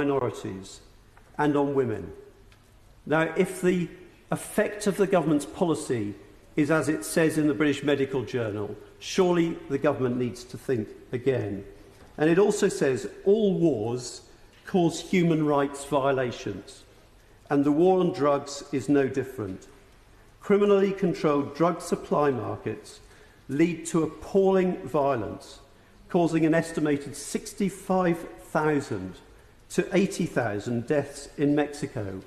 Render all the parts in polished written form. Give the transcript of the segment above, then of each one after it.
minorities and on women. Now, if the effect of the government's policy is as it says in the British Medical Journal, surely the government needs to think again. And it also says all wars cause human rights violations, and the war on drugs is no different. Criminally controlled drug supply markets lead to appalling violence, causing an estimated 65,000 to 80,000 deaths in Mexico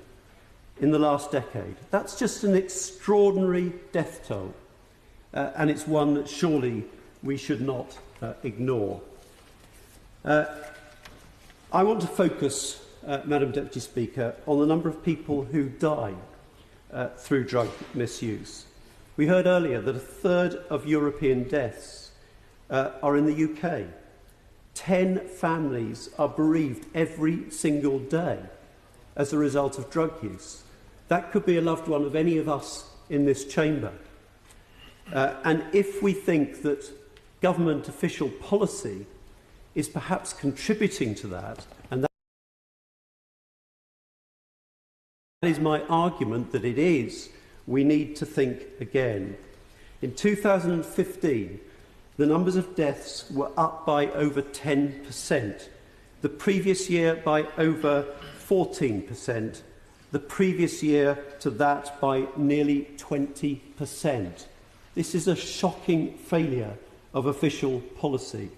in the last decade. That's just an extraordinary death toll, and it's one that surely we should not ignore. I want to focus, Madam Deputy Speaker, on the number of people who die through drug misuse. We heard earlier that a third of European deaths are in the UK. 10 families are bereaved every single day as a result of drug use. That could be a loved one of any of us in this chamber. And if we think that government official policy is perhaps contributing to that, and that is my argument that it is, we need to think again. In 2015, the numbers of deaths were up by over 10%, the previous year by over 14%, the previous year to that by nearly 20%. This is a shocking failure of official policy.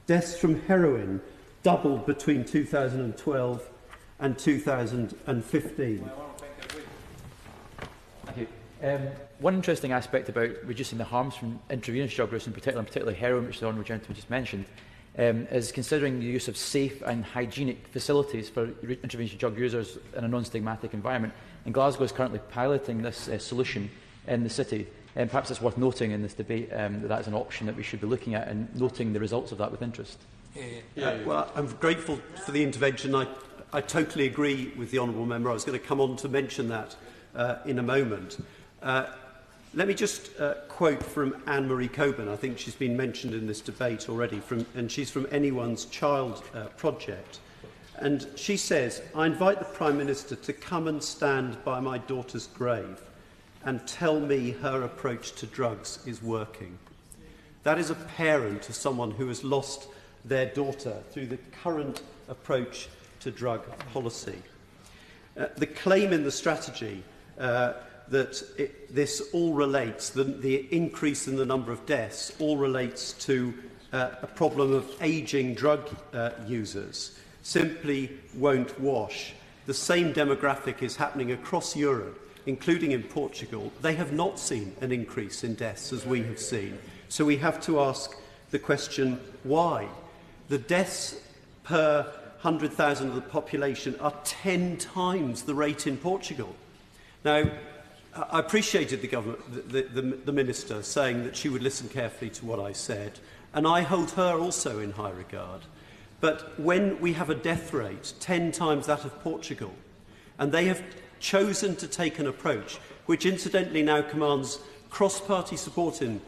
Deaths from heroin doubled between 2012 and 2015. Thank you. One interesting aspect about reducing the harms from intravenous drug use, in particularly heroin, which the Honourable Gentleman just mentioned, is considering the use of safe and hygienic facilities for intravenous drug users in a non-stigmatic environment. And Glasgow is currently piloting this solution in the city. And perhaps it's worth noting in this debate that that is an option that we should be looking at and noting the results of that with interest. Well, I'm grateful for the intervention. I totally agree with the Honourable Member. I was going to come on to mention that in a moment. Let me just quote from Anne-Marie Coburn. I think she's been mentioned in this debate already, and she's from Anyone's Child Project. And she says, "I invite the Prime Minister to come and stand by my daughter's grave and tell me her approach to drugs is working." That is a parent of someone who has lost their daughter through the current approach to drug policy. The claim in the strategy that this all relates, the increase in the number of deaths, all relates to a problem of ageing drug users, simply won't wash. The same demographic is happening across Europe, including in Portugal. They have not seen an increase in deaths as we have seen. So we have to ask the question, why? The deaths per 100,000 of the population are 10 times the rate in Portugal. Now, I appreciated the Minister saying that she would listen carefully to what I said, and I hold her also in high regard. But when we have a death rate 10 times that of Portugal, and they have chosen to take an approach which incidentally now commands cross-party support in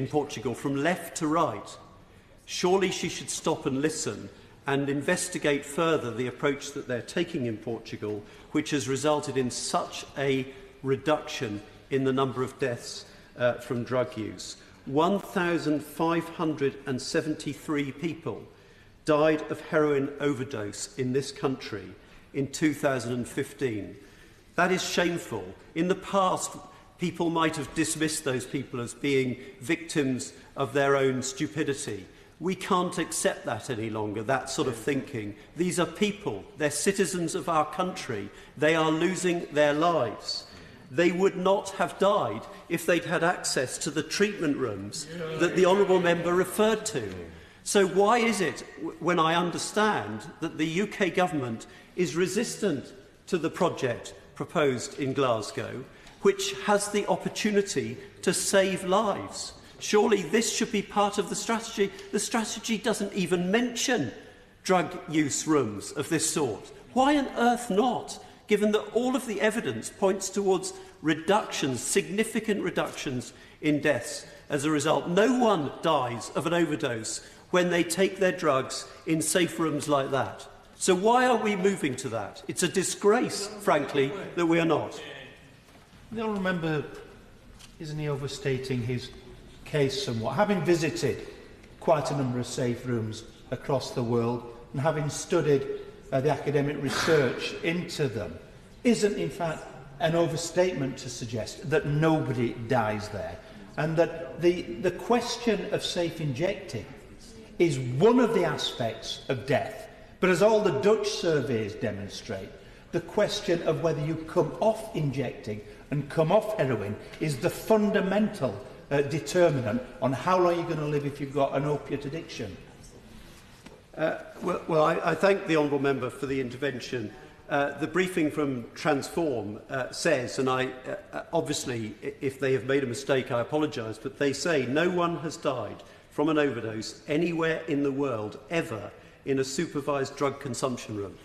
Portugal from left to right, surely she should stop and listen and investigate further the approach that they're taking in Portugal, which has resulted in such a reduction in the number of deaths from drug use. 1,573 people died of heroin overdose in this country in 2015. That is shameful. In the past, people might have dismissed those people as being victims of their own stupidity. We can't accept that any longer, that sort of thinking. These are people. They're citizens of our country. They are losing their lives. They would not have died if they'd had access to the treatment rooms that the Honourable Member referred to. So why is it, when I understand that the UK Government is resistant to the project proposed in Glasgow, which has the opportunity to save lives? Surely this should be part of the strategy. The strategy doesn't even mention drug use rooms of this sort. Why on earth not, given that all of the evidence points towards reductions, significant reductions in deaths as a result? No one dies of an overdose when they take their drugs in safe rooms like that. So why are we moving to that? It's a disgrace, frankly, that we are not. The honourable member, isn't he overstating his case somewhat? Having visited quite a number of safe rooms across the world and having studied the academic research into them, isn't in fact an overstatement to suggest that nobody dies there, and that the question of safe injecting is one of the aspects of death. But as all the Dutch surveys demonstrate, the question of whether you come off injecting and come off heroin is the fundamental determinant on how long you're going to live if you've got an opiate addiction. I thank the honourable member for the intervention. The briefing from Transform says, and obviously if they have made a mistake I apologise, but they say no one has died from an overdose anywhere in the world ever in a supervised drug consumption room,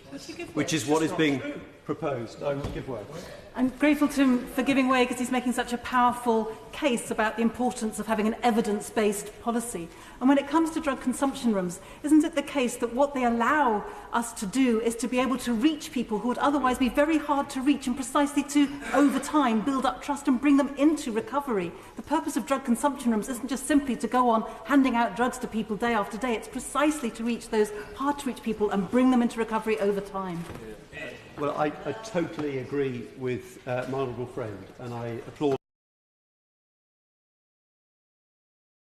which is what is being proposed. I will give way. I'm grateful to him for giving way because he's making such a powerful case about the importance of having an evidence-based policy. And when it comes to drug consumption rooms, isn't it the case that what they allow us to do is to be able to reach people who would otherwise be very hard to reach, and precisely to, over time, build up trust and bring them into recovery? The purpose of drug consumption rooms isn't just simply to go on handing out drugs to people day after day. It's precisely to reach those hard-to-reach people and bring them into recovery over time. Well, I totally agree with my honourable friend, and I applaud